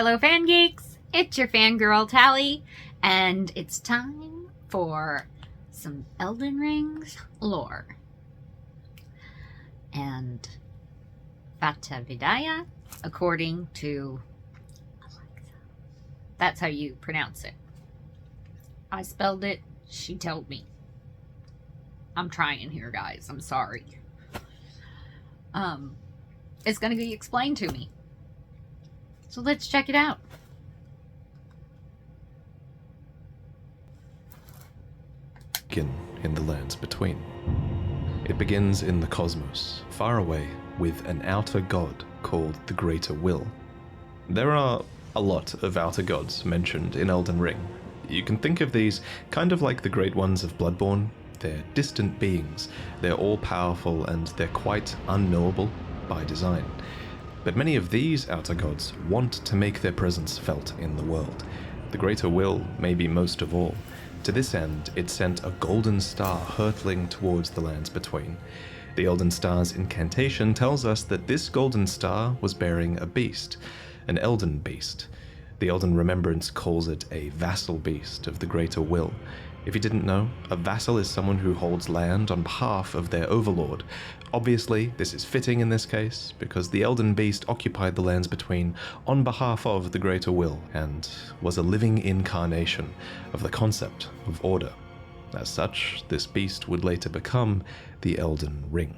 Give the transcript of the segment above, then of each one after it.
fellow fan geeks, it's your fangirl Tally, and it's time for some Elden Ring's lore. And VaatiVidya's, according to Alexa. That's how you pronounce it. I spelled it, she told me. I'm trying here, guys. I'm sorry. It's going to be explained to me. So let's check it out. In the lands between. It begins in the cosmos, far away, with an outer god called the Greater Will. There are a lot of outer gods mentioned in Elden Ring. You can think of these kind of like the Great Ones of Bloodborne. They're distant beings, they're all-powerful, and they're quite unknowable by design. But many of these outer gods want to make their presence felt in the world. The Greater Will maybe most of all. To this end, it sent a golden star hurtling towards the lands between. The Elden Star's incantation tells us that this golden star was bearing a beast, an Elden beast. The Elden Remembrance calls it a vassal beast of the Greater Will. If you didn't know, a vassal is someone who holds land on behalf of their overlord. Obviously, this is fitting in this case, because the Elden Beast occupied the lands between on behalf of the Greater Will, and was a living incarnation of the concept of order. As such, this beast would later become the Elden Ring.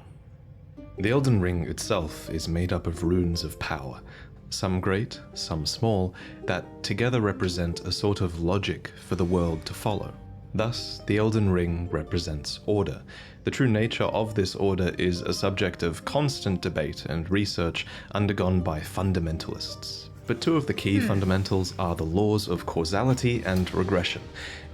The Elden Ring itself is made up of runes of power, some great, some small, that together represent a sort of logic for the world to follow. Thus, the Elden Ring represents order. The true nature of this order is a subject of constant debate and research undergone by fundamentalists. But two of the key fundamentals are the laws of causality and regression.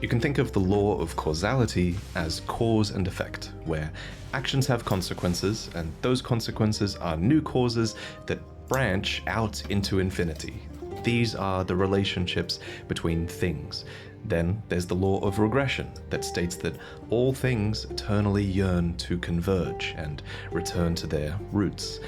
You can think of the law of causality as cause and effect, where actions have consequences, and those consequences are new causes that branch out into infinity. These are the relationships between things. Then there's the law of regression that states that all things eternally yearn to converge and return to their roots.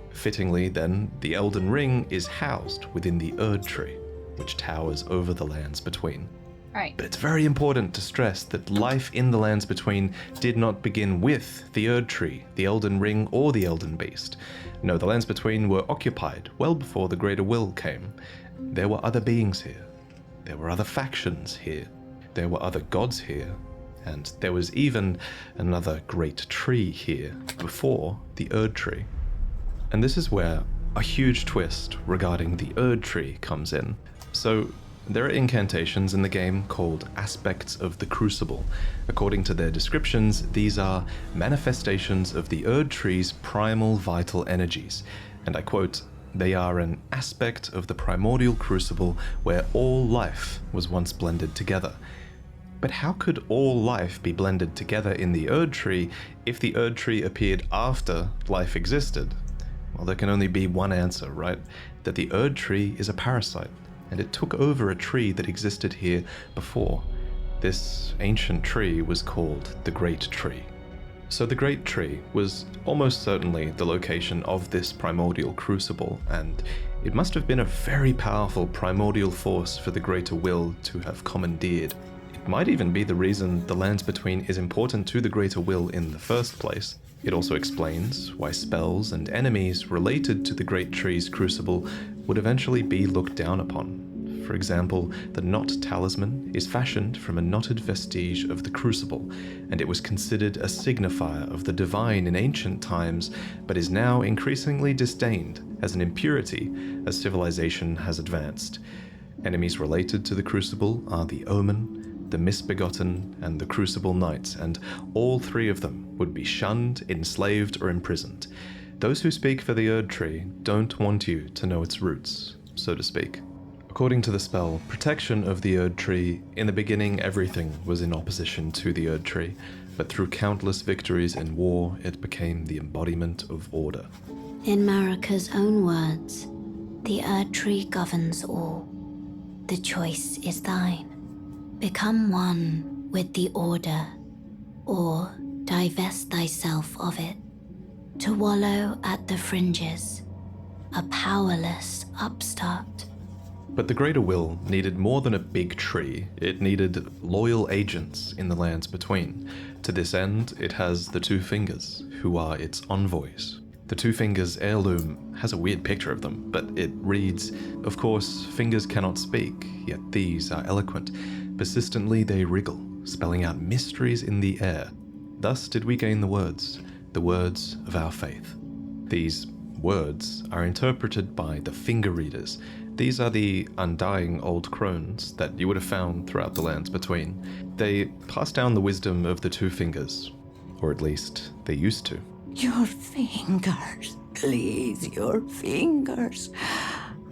Fittingly, then, the Elden Ring is housed within the Erd Tree, which towers over the lands between. Right. But it's very important to stress that life in the lands between did not begin with the Erd Tree, the Elden Ring, or the Elden Beast. No, the lands between were occupied well before the Greater Will came. There were other beings here. There were other factions here, there were other gods here, and there was even another great tree here before the Erd Tree. And this is where a huge twist regarding the Erd Tree comes in. So, there are incantations in the game called aspects of the Crucible. According to their descriptions, these are manifestations of the Erd Tree's primal vital energies, and I quote, "They are an aspect of the primordial crucible where all life was once blended together." But how could all life be blended together in the Erd Tree if the Erd Tree appeared after life existed? Well, there can only be one answer, right? That the Erd Tree is a parasite, and it took over a tree that existed here before. This ancient tree was called the Great Tree. So the Great Tree was almost certainly the location of this primordial crucible, and it must have been a very powerful primordial force for the Greater Will to have commandeered. It might even be the reason the lands between is important to the Greater Will in the first place. It also explains why spells and enemies related to the Great Tree's crucible would eventually be looked down upon. For example, the knot talisman is fashioned from a knotted vestige of the crucible, and it was considered a signifier of the divine in ancient times, but is now increasingly disdained as an impurity as civilization has advanced. Enemies related to the crucible are the Omen, the Misbegotten, and the Crucible Knights, and all three of them would be shunned, enslaved, or imprisoned. Those who speak for the Erd Tree don't want you to know its roots, so to speak. According to the spell Protection of the Erd Tree, in the beginning everything was in opposition to the Erd Tree, but through countless victories in war, it became the embodiment of order. In Marika's own words, the Erd Tree governs all. The choice is thine. Become one with the order, or divest thyself of it, to wallow at the fringes, a powerless upstart. But the Greater Will needed more than a big tree. It needed loyal agents in the lands between. To this end, it has the Two Fingers, who are its envoys. The Two Fingers heirloom has a weird picture of them, but it reads, "Of course, fingers cannot speak, yet these are eloquent. Persistently they wriggle, spelling out mysteries in the air. Thus did we gain the words of our faith." These words are interpreted by the finger readers. These are the undying old crones that you would have found throughout the lands between. They pass down the wisdom of the Two Fingers, or at least they used to. Your fingers, please, your fingers.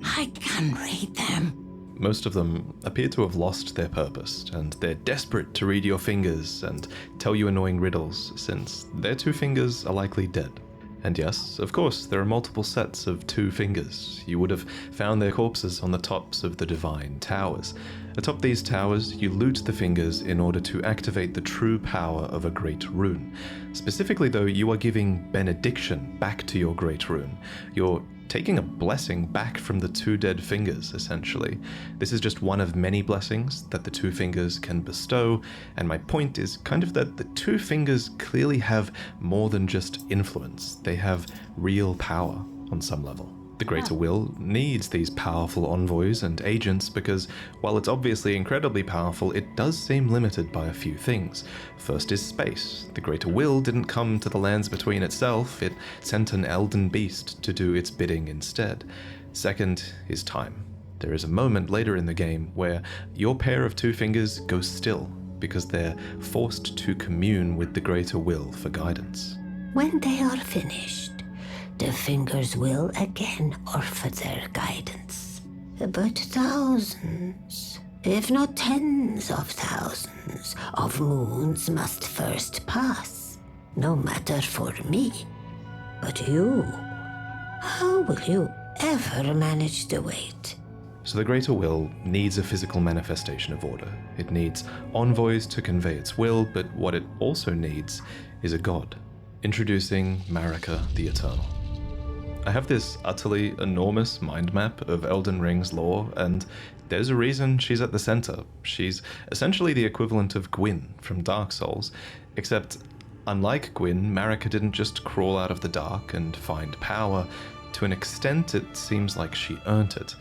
I can read them. Most of them appear to have lost their purpose, and they're desperate to read your fingers and tell you annoying riddles, since their two fingers are likely dead. And yes, of course, there are multiple sets of Two Fingers. You would have found their corpses on the tops of the divine towers. Atop these towers, you loot the fingers in order to activate the true power of a great rune. Specifically though, you are giving benediction back to your great rune. You're taking a blessing back from the two dead fingers, essentially. This is just one of many blessings that the Two Fingers can bestow, and my point is kind of that the Two Fingers clearly have more than just influence. They have real power on some level. The Greater Will needs these powerful envoys and agents because, while it's obviously incredibly powerful, it does seem limited by a few things. First is space. The Greater Will didn't come to the lands between itself, it sent an Elden beast to do its bidding instead. Second is time. There is a moment later in the game where your pair of Two Fingers go still because they're forced to commune with the Greater Will for guidance. When they are finished, the fingers will again offer their guidance. But thousands, if not tens of thousands, of moons must first pass. No matter for me. But you, how will you ever manage to wait? So the Greater Will needs a physical manifestation of order. It needs envoys to convey its will, but what it also needs is a god. Introducing Marika the Eternal. I have this utterly enormous mind map of Elden Ring's lore, and there's a reason she's at the center. She's essentially the equivalent of Gwyn from Dark Souls, except unlike Gwyn, Marika didn't just crawl out of the dark and find power. To an extent, it seems like she earned it.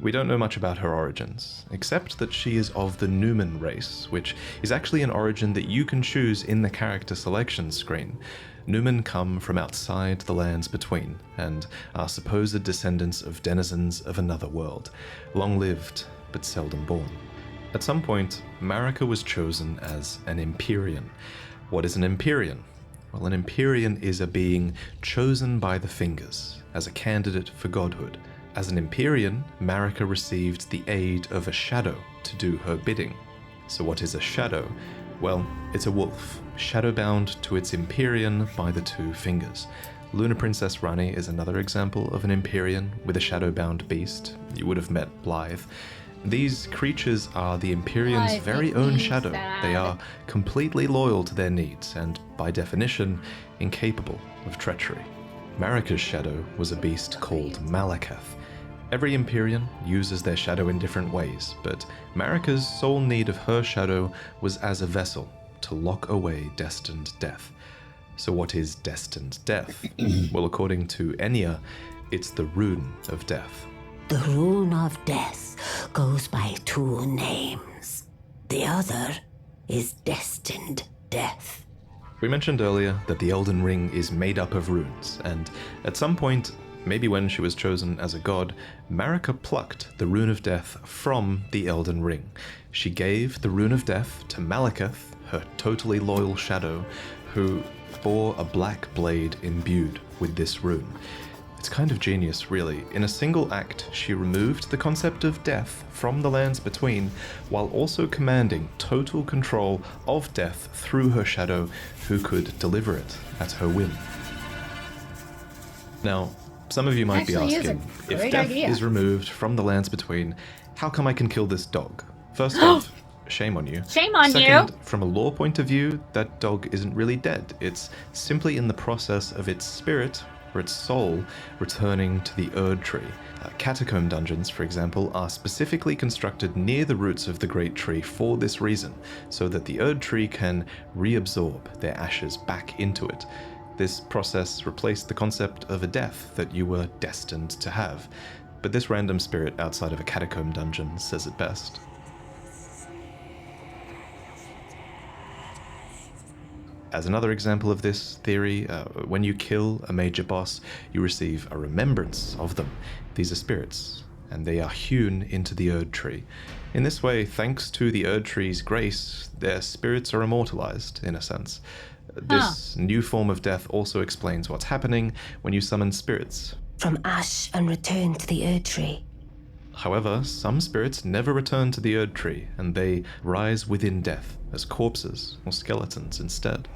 We don't know much about her origins, except that she is of the Numen race, which is actually an origin that you can choose in the character selection screen. Numen come from outside the lands between, and are supposed descendants of denizens of another world, long-lived but seldom born. At some point, Marika was chosen as an Empyrean. What is an Empyrean? Well, an Empyrean is a being chosen by the Fingers as a candidate for godhood. As an Empyrean, Marika received the aid of a shadow to do her bidding. So what is a shadow? Well, it's a wolf, shadowbound to its Empyrean by the Two Fingers. Lunar Princess Rani is another example of an Empyrean with a shadowbound beast. You would have met Blythe. These creatures are the Empyrean's very own shadow. They are completely loyal to their needs and, by definition, incapable of treachery. Marika's shadow was a beast called Malakath. Every Empyrean uses their shadow in different ways, but Marika's sole need of her shadow was as a vessel to lock away destined death. So what is destined death? Well, according to Enya, it's the rune of death. The rune of death goes by two names. The other is destined death. We mentioned earlier that the Elden Ring is made up of runes, and at some point, maybe when she was chosen as a god, Marika plucked the Rune of Death from the Elden Ring. She gave the Rune of Death to Malakath, her totally loyal shadow, who bore a black blade imbued with this rune. It's kind of genius, really. In a single act, she removed the concept of death from the lands between, while also commanding total control of death through her shadow, who could deliver it at her whim. Now, some of you might be asking, if death is removed from the lands between, how come I can kill this dog? First off, shame on you. Shame on Second, you. from a lore point of view, that dog isn't really dead. It's simply in the process of its spirit or its soul returning to the Erd Tree. Catacomb dungeons, for example, are specifically constructed near the roots of the Great Tree for this reason, so that the Erd Tree can reabsorb their ashes back into it. This process replaced the concept of a death that you were destined to have, but this random spirit outside of a catacomb dungeon says it best. As another example of this theory, when you kill a major boss, you receive a remembrance of them. These are spirits, and they are hewn into the Erd Tree. In this way, thanks to the Erd Tree's grace, their spirits are immortalized, in a sense. This new form of death also explains what's happening when you summon spirits. From ash and return to the Erd Tree. However, some spirits never return to the Erd Tree, and they rise within death as corpses or skeletons instead.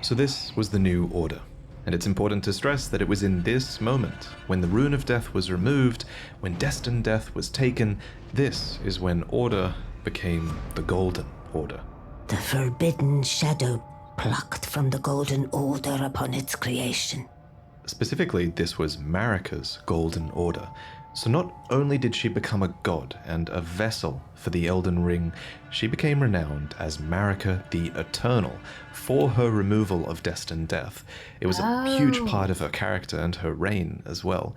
So this was the new order, and it's important to stress that it was in this moment, when the rune of death was removed, when destined death was taken, this is when order became the Golden Order. The forbidden shadow plucked from the Golden Order upon its creation. Specifically, this was Marika's Golden Order. So not only did she become a god and a vessel for the Elden Ring, she became renowned as Marika the Eternal for her removal of destined death. It was a huge part of her character and her reign as well.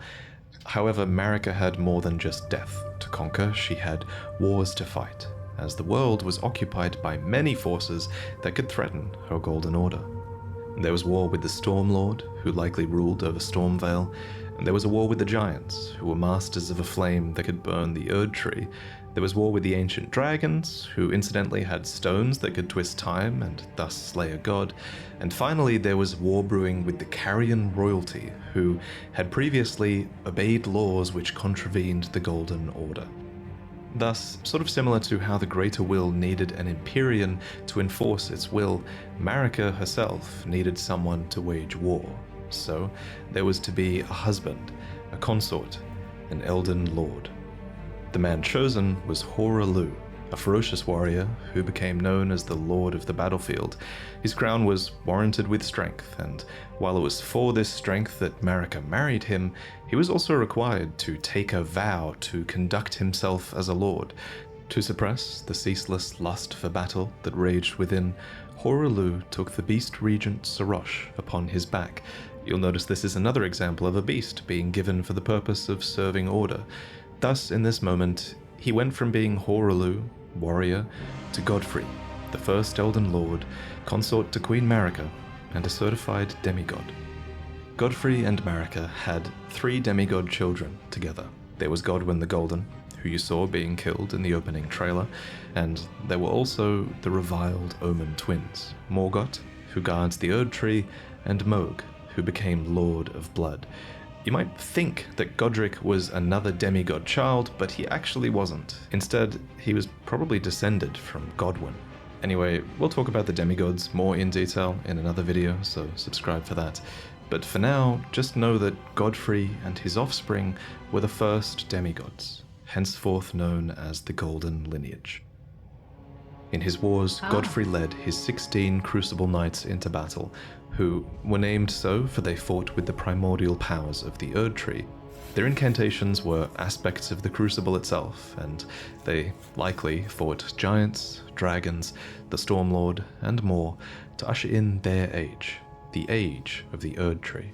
However, Marika had more than just death to conquer. She had wars to fight, as the world was occupied by many forces that could threaten her Golden Order. There was war with the Stormlord, who likely ruled over Stormvale, and there was a war with the Giants, who were masters of a flame that could burn the Erd Tree. There was war with the ancient dragons, who incidentally had stones that could twist time and thus slay a god. And finally, there was war brewing with the Carian royalty, who had previously obeyed laws which contravened the Golden Order. Thus, sort of similar to how the Greater Will needed an Empyrean to enforce its will, Marika herself needed someone to wage war. So, there was to be a husband, a consort, an Elden Lord. The man chosen was Hoarah, a ferocious warrior who became known as the Lord of the Battlefield. His crown was warranted with strength, and while it was for this strength that Marika married him, he was also required to take a vow to conduct himself as a lord. To suppress the ceaseless lust for battle that raged within, Hoarah took the beast regent Sarosh upon his back. You'll notice this is another example of a beast being given for the purpose of serving order. Thus, in this moment, he went from being Hoarah, warrior, to Godfrey, the first Elden Lord, consort to Queen Marika, and a certified demigod. Godfrey and Marika had 3 demigod children together. There was Godwyn the Golden, who you saw being killed in the opening trailer, and there were also the reviled Omen twins, Morgoth, who guards the Erd Tree, and Mohg, who became Lord of Blood. You might think that Godric was another demigod child, but he actually wasn't. Instead, he was probably descended from Godwyn. Anyway, we'll talk about the demigods more in detail in another video, so subscribe for that. But for now, just know that Godfrey and his offspring were the first demigods, henceforth known as the Golden Lineage. In his wars, Godfrey led his 16 Crucible Knights into battle, who were named so for they fought with the primordial powers of the Erd Tree. Their incantations were aspects of the Crucible itself, and they likely fought giants, dragons, the Stormlord, and more to usher in their age, the age of the Erd Tree.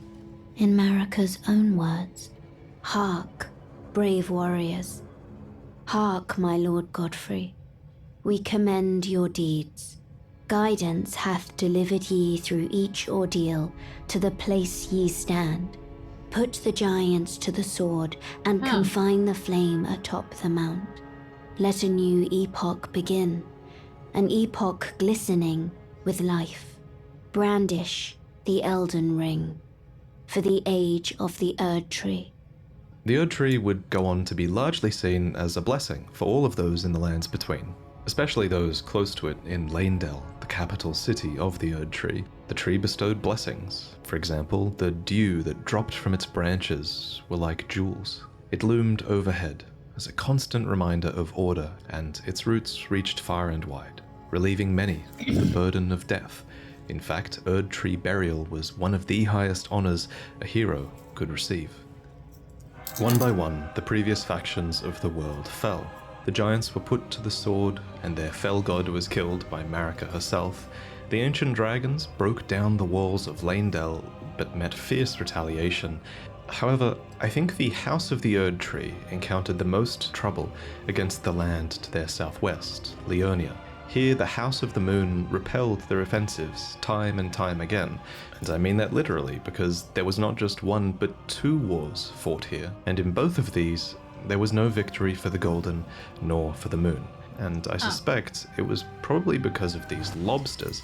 In Marika's own words, "Hark, brave warriors. Hark, my lord Godfrey. We commend your deeds. Guidance hath delivered ye through each ordeal to the place ye stand. Put the giants to the sword and confine the flame atop the mount. Let a new epoch begin, an epoch glistening with life. Brandish the Elden Ring for the age of the Erd Tree." The Erd Tree would go on to be largely seen as a blessing for all of those in the lands between, especially those close to it in Leyndell, the capital city of the Erd Tree. The tree bestowed blessings. For example, the dew that dropped from its branches were like jewels. It loomed overhead as a constant reminder of order, and its roots reached far and wide. relieving many of the burden of death. In fact, Erd Tree burial was one of the highest honors a hero could receive. One by one, the previous factions of the world fell. The giants were put to the sword, and their fell god was killed by Marika herself. The ancient dragons broke down the walls of Lanedell, but met fierce retaliation. However, I think the House of the Erd Tree encountered the most trouble against the land to their southwest, Leonia. Here, the House of the Moon repelled their offensives time and time again, and I mean that literally, because there was not just one but two wars fought here, and in both of these, there was no victory for the Golden nor for the Moon. And I suspect it was probably because of these lobsters.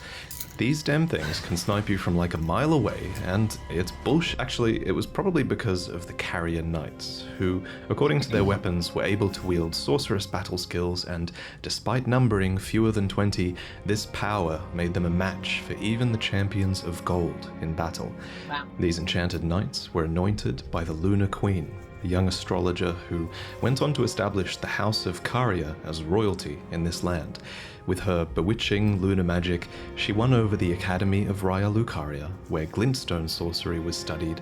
These damn things can snipe you from like a mile away, and it's bullshit. Actually, it was probably because of the Carian knights, who, according to their weapons, were able to wield sorcerous battle skills, and despite numbering fewer than 20, this power made them a match for even the champions of gold in battle. Wow. These enchanted knights were anointed by the Lunar Queen, a young astrologer who went on to establish the House of Carian as royalty in this land. With her bewitching lunar magic, she won over the Academy of Raya Lucaria, where glintstone sorcery was studied,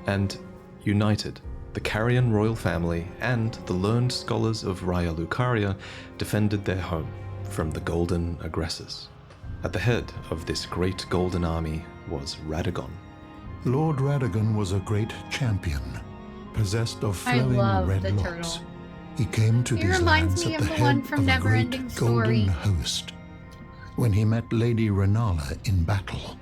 and united the Carian royal family and the learned scholars of Raya Lucaria defended their home from the golden aggressors. At the head of this great golden army was Radagon. Lord Radagon was a great champion, possessed of I flowing love red the locks. turtle. He came to He these reminds lands me at of the the one head from of a great Neverending golden Story. host. When he met Lady Renala in battle,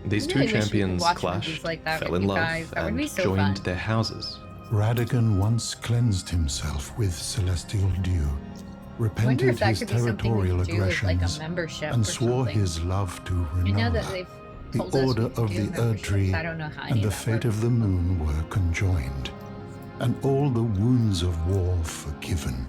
These I two really wish we could champions watch clashed, movies like that fell with in you love, guys. That would be and so joined fun. their houses. Radagon once cleansed himself with celestial dew, I wonder repented if that his could be something we territorial could do with like a aggressions, membership and or swore something. his love to I know that Renala. they've The told us we Order could of do the Erd memberships. Tree I don't know how any and the of that fate works. of the moon were conjoined, and all the wounds of war forgiven.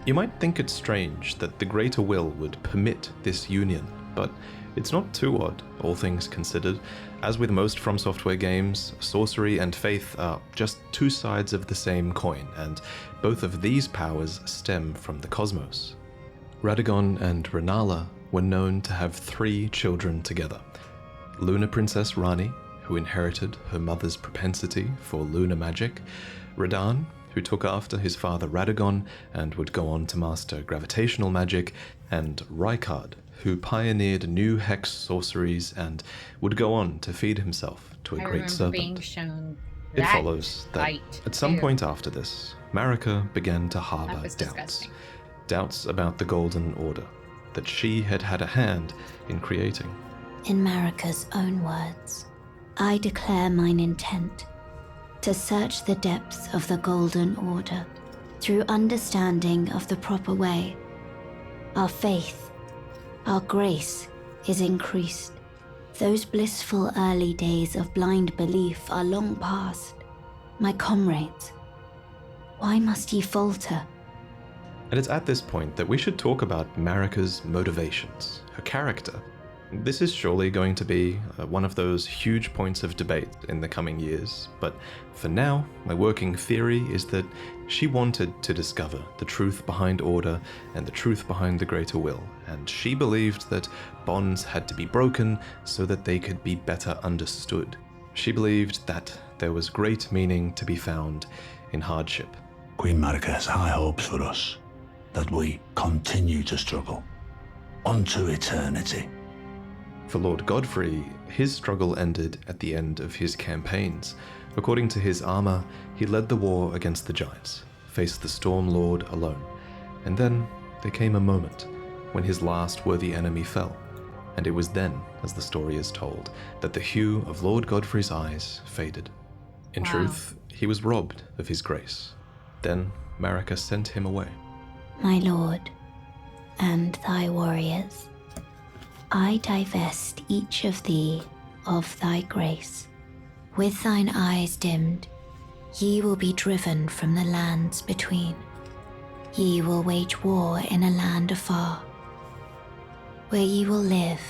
You might think it strange that the Greater Will would permit this union, but it's not too odd, all things considered. As with most From Software games, sorcery and faith are just two sides of the same coin, and both of these powers stem from the cosmos. Radagon and Renala were known to have 3 children together. Lunar Princess Rani, who inherited her mother's propensity for lunar magic, Radan, who took after his father Radagon and would go on to master gravitational magic, and Rykard, who pioneered new hex sorceries and would go on to feed himself to a I great remember being serpent. shown It that follows that fight, at some too. point after this, Marika began to That harbor was doubts. disgusting. Doubts about the Golden Order, that she had had a hand in creating. In Marika's own words, I declare mine intent to search the depths of the Golden Order through understanding of the proper way. Our faith, our grace is increased. Those blissful early days of blind belief are long past. My comrades, why must ye falter? And it's at this point that we should talk about Marika's motivations, her character. This is surely going to be one of those huge points of debate in the coming years, but for now, my working theory is that she wanted to discover the truth behind order and the truth behind the greater will, and she believed that bonds had to be broken so that they could be better understood. She believed that there was great meaning to be found in hardship. Queen Marika has high hopes for us, that we continue to struggle unto eternity. For Lord Godfrey, his struggle ended at the end of his campaigns. According to his armor, he led the war against the giants, faced the Storm Lord alone, and then there came a moment when his last worthy enemy fell, and it was then, as the story is told, that the hue of Lord Godfrey's eyes faded. In Wow. truth, he was robbed of his grace. Then Marika sent him away. My lord, and thy warriors, I divest each of thee of thy grace. With thine eyes dimmed, ye will be driven from the lands between. Ye will wage war in a land afar, where ye will live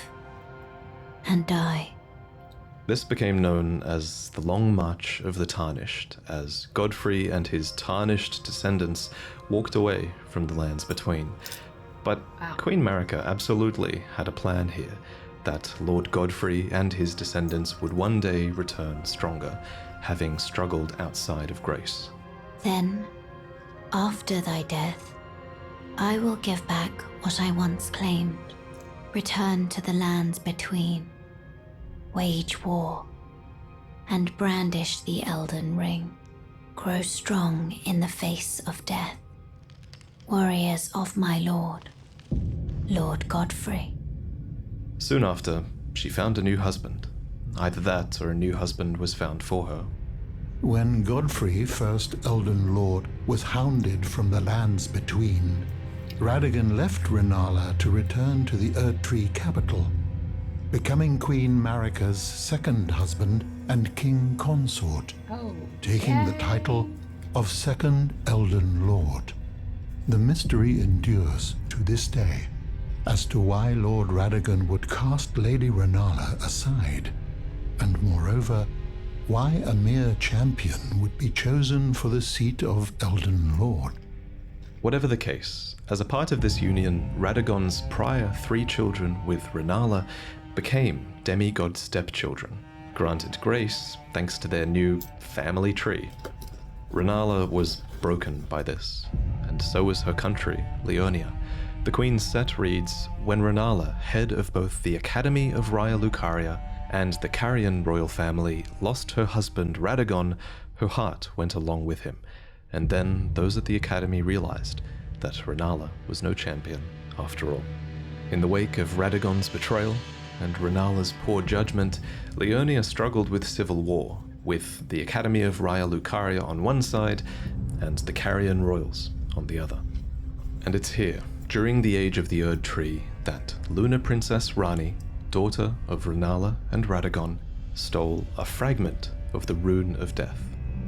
and die. This became known as the Long March of the Tarnished, as Godfrey and his tarnished descendants walked away from the lands between. But Wow. Queen Marika absolutely had a plan here, that Lord Godfrey and his descendants would one day return stronger, having struggled outside of grace. Then, after thy death, I will give back what I once claimed, return to the lands between, wage war, and brandish the Elden Ring, grow strong in the face of death. Warriors of my lord, Lord Godfrey. Soon after, she found a new husband. Either that or a new husband was found for her. When Godfrey, first Elden Lord, was hounded from the lands between, Radagon left Rennala to return to the Erdtree capital, becoming Queen Marika's second husband and king consort, Oh, taking the title of Second Elden Lord. The mystery endures to this day as to why Lord Radagon would cast Lady Rennala aside, and moreover, why a mere champion would be chosen for the seat of Elden Lord. Whatever the case, as a part of this union, Radagon's prior 3 children with Rennala became demigod stepchildren, granted grace thanks to their new family tree. Rennala was broken by this, and so was her country, Leonia. The Queen's set reads, when Rennala, head of both the Academy of Raya Lucaria and the Carian royal family, lost her husband Radagon, her heart went along with him, and then those at the Academy realized that Rennala was no champion after all. In the wake of Radagon's betrayal and Rennala's poor judgment, Leonia struggled with civil war, with the Academy of Raya Lucaria on one side and the Carian royals on the other. And it's here, during the age of the Erdtree, that Lunar Princess Rani, daughter of Rennala and Radagon, stole a fragment of the Rune of Death.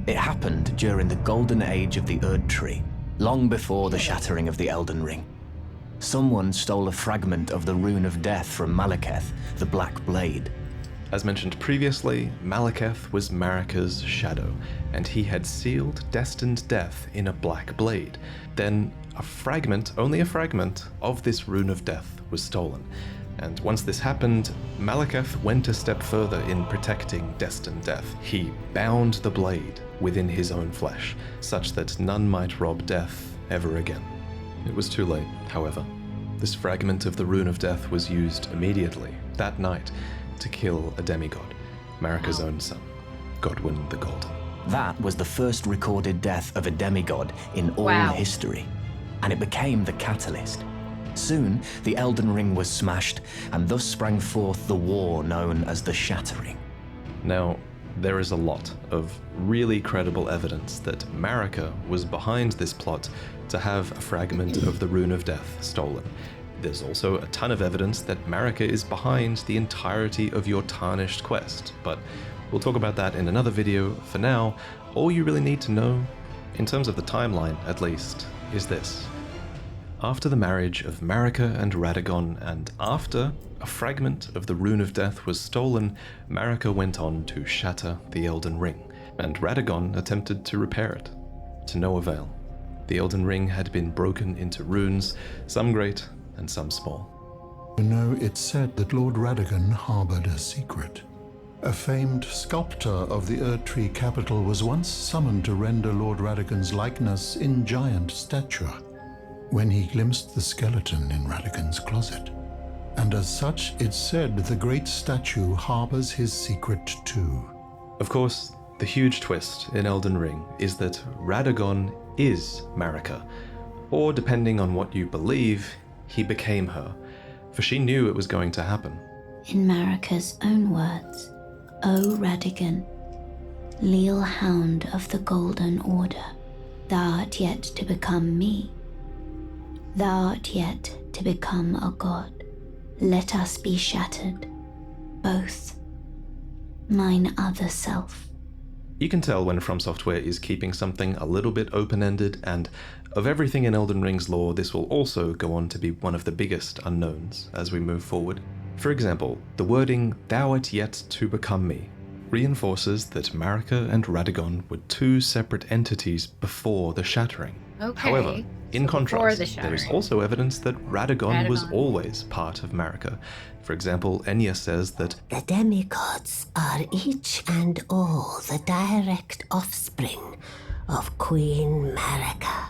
It happened during the golden age of the Erdtree, long before the shattering of the Elden Ring. Someone stole a fragment of the Rune of Death from Malekith, the Black Blade. As mentioned previously, Malekith was Marika's shadow, and he had sealed destined death in a black blade. Then a fragment, only a fragment, of this Rune of Death was stolen. And once this happened, Malekith went a step further in protecting destined death. He bound the blade within his own flesh, such that none might rob death ever again. It was too late, however. This fragment of the Rune of Death was used immediately, that night, to kill a demigod, Marika's own son, Godwyn the Golden. That was the first recorded death of a demigod in all history, and it became the catalyst. Soon, the Elden Ring was smashed, and thus sprang forth the war known as the Shattering. Now, there is a lot of really credible evidence that Marika was behind this plot to have a fragment of the Rune of Death stolen. There's also a ton of evidence that Marika is behind the entirety of your tarnished quest, but we'll talk about that in another video. For now, all you really need to know, in terms of the timeline at least, is this. After the marriage of Marika and Radagon, and after a fragment of the Rune of Death was stolen, Marika went on to shatter the Elden Ring, and Radagon attempted to repair it, to no avail. The Elden Ring had been broken into runes, some great and some small. You know, it's said that Lord Radagon harbored a secret. A famed sculptor of the Erdtree capital was once summoned to render Lord Radagon's likeness in giant stature, when he glimpsed the skeleton in Radagon's closet. And as such, it's said the great statue harbors his secret too. Of course, the huge twist in Elden Ring is that Radagon is Marika, or depending on what you believe, he became her, for she knew it was going to happen. In Marika's own words, O Radagon, leal hound of the Golden Order, thou art yet to become me. Thou art yet to become a god. Let us be shattered, both. Mine other self. You can tell when From Software is keeping something a little bit open-ended, and of everything in Elden Ring's lore, this will also go on to be one of the biggest unknowns as we move forward. For example, the wording, thou art yet to become me, reinforces that Marika and Radagon were two separate entities before the Shattering. Okay. However, in So before contrast, the there is shattering. also evidence that Radagon was Radagon. always part of Marika. For example, Enya says that The demigods are each and all the direct offspring of Queen Marika.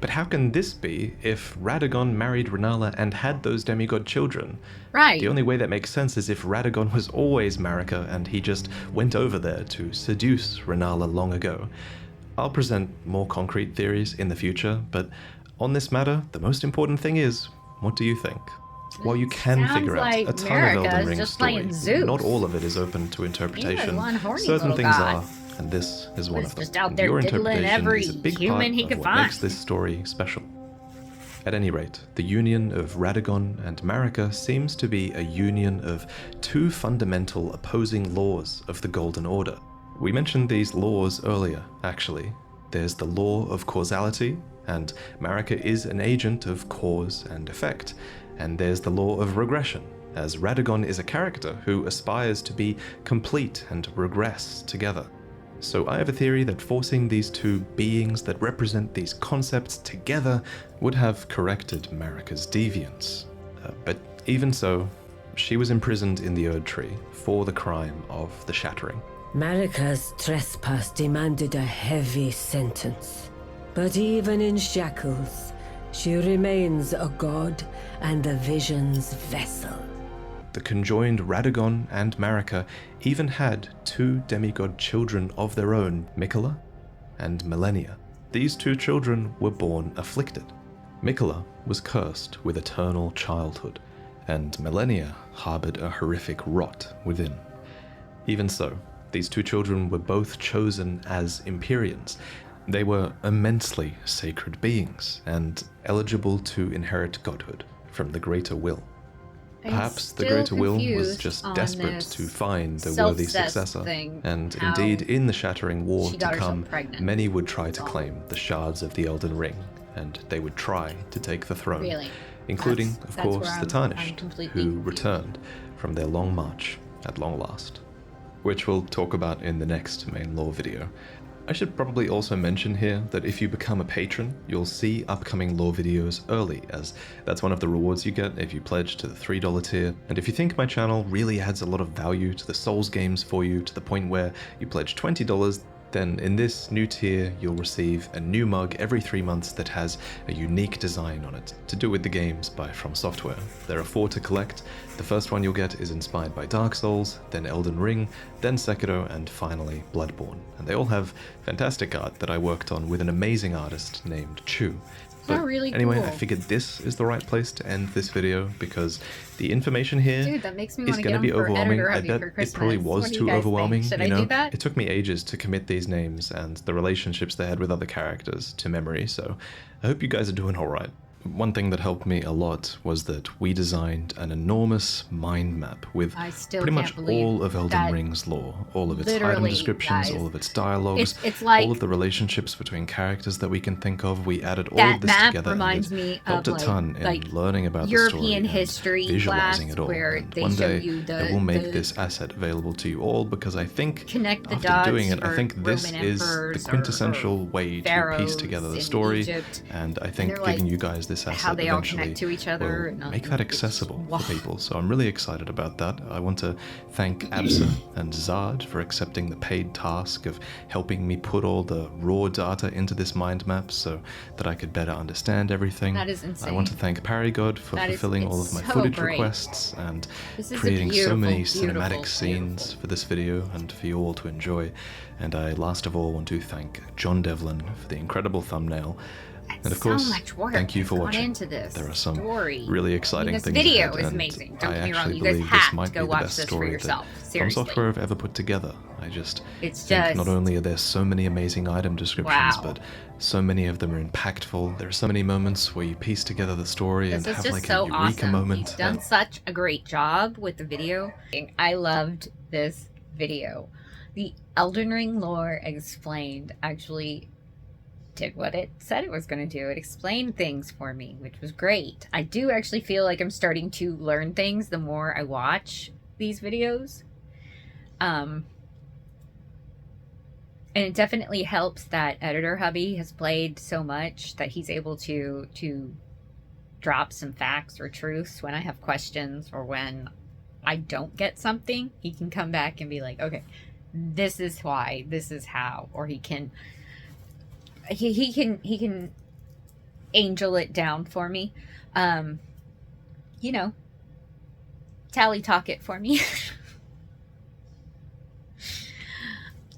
but how can this be if Radagon married Renala and had those demigod children? Right. The only way that makes sense is if Radagon was always Marika and he just went over there to seduce Renala long ago. I'll present more concrete theories in the future, but on this matter, the most important thing is, what do you think? While you can Sounds figure out like a ton Marika of Elden is Ring just story, playing Zeus. not all of it is open to interpretation. one horny Certain little things god. are, and this is one He's of them. just out And there your diddling interpretation every is a big human part he of could what find. makes this story special. At any rate, the union of Radagon and Marika seems to be a union of two fundamental opposing laws of the Golden Order. We mentioned these laws earlier, actually. There's the law of causality, and Marika is an agent of cause and effect. And there's the law of regression, as Radagon is a character who aspires to be complete and regress together. So I have a theory that forcing these two beings that represent these concepts together would have corrected Marika's deviance. But even so, she was imprisoned in the Erdtree for the crime of the Shattering. Marika's trespass demanded a heavy sentence. But even in shackles, she remains a god and the vision's vessel. The conjoined Radagon and Marika even had two demigod children of their own, Mikola and Millennia. These two children were born afflicted. Mikola was cursed with eternal childhood, and Millennia harbored a horrific rot within. Even so, these two children were both chosen as Empyreans. They were immensely sacred beings and eligible to inherit godhood from the Greater Will. Perhaps the Greater Will was just desperate to find a worthy successor, and indeed in the Shattering War to come, many would try to claim the shards of the Elden Ring, and they would try to take the throne, including, of course, the Tarnished, who returned from their long march at long last, which we'll talk about in the next main lore video. I should probably also mention here that if you become a patron, you'll see upcoming lore videos early, as that's one of the rewards you get if you pledge to the $3 tier. And if you think my channel really adds a lot of value to the Souls games for you to the point where you pledge $20, then in this new tier you'll receive a new mug every 3 months that has a unique design on it, to do with the games by From Software. There are 4 to collect. The first one you'll get is inspired by Dark Souls, then Elden Ring, then Sekiro, and finally Bloodborne. And they all have fantastic art that I worked on with an amazing artist named Chu. But really anyway, cool. I figured this is the right place to end this video because the information here Dude, that makes me is want to going to get be on for overwhelming. editor I hubby bet for it Christmas. probably was What do you too guys overwhelming. think? Should You I know, do that? it took me ages to commit these names and the relationships they had with other characters to memory. So I hope you guys are doing all right. One thing that helped me a lot was that we designed an enormous mind map with I still pretty can't much believe all of Elden that Ring's lore, all of its item literally, descriptions, guys, all of its dialogues, it's like all of the relationships between characters that we can think of. We added all that of this map together, reminds and me it helped of a ton in like learning about European the story history and visualizing class it all. where And they one show day you I will make the this asset available to you all because I think connect the after dots doing it, I for think this Roman is the emperors quintessential way to piece pharaohs together the in story. Egypt. And I think they're like giving you guys this how asset they all eventually connect to each other will and make that accessible for people. So I'm really excited about that. I want to thank Absa and Zard for accepting the paid task of helping me put all the raw data into this mind map so that I could better understand everything. That is insane. I want to thank Paragod for That is- fulfilling all it's of my so footage great. requests and This is a creating so many beautiful, cinematic beautiful, scenes for this video and for you all to enjoy. And I last of all want to thank John Devlin for the incredible thumbnail. And of course, so much work thank you for has gone watching. into this There are some story. really exciting this things video ahead, is and amazing. Don't I get me wrong. actually You guys believe have this to might go be the watch best this for story yourself. that From Seriously. Software have ever put together. I just It's think just not only are there so many amazing item descriptions, Wow. but so many of them are impactful. There are so many moments where you piece together the story This and is have just like so a eureka awesome. moment. You've done and such a great job with the video. I loved this video. The Elden Ring lore explained actually did what it said it was going to do. It explained things for me, which was great. I do actually feel like I'm starting to learn things the more I watch these videos. And And it definitely helps that Editor Hubby has played so much that he's able to drop some facts or truths when I have questions, or when I don't get something. He can come back and be like, okay, this is why, this is how, or he can angel it down for me. You know, tally talk it for me.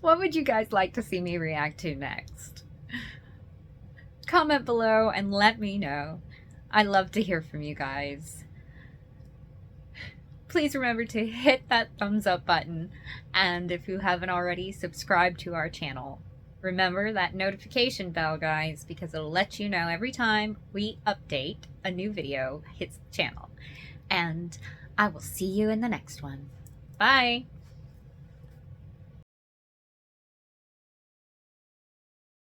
What would you guys like to see me react to next? Comment below and let me know. I love to hear from you guys. Please remember to hit that thumbs up button, and if you haven't already, subscribe to our channel. Remember that notification bell, guys, because it'll let you know every time we update a new video hits the channel. And I will see you in the next one. Bye!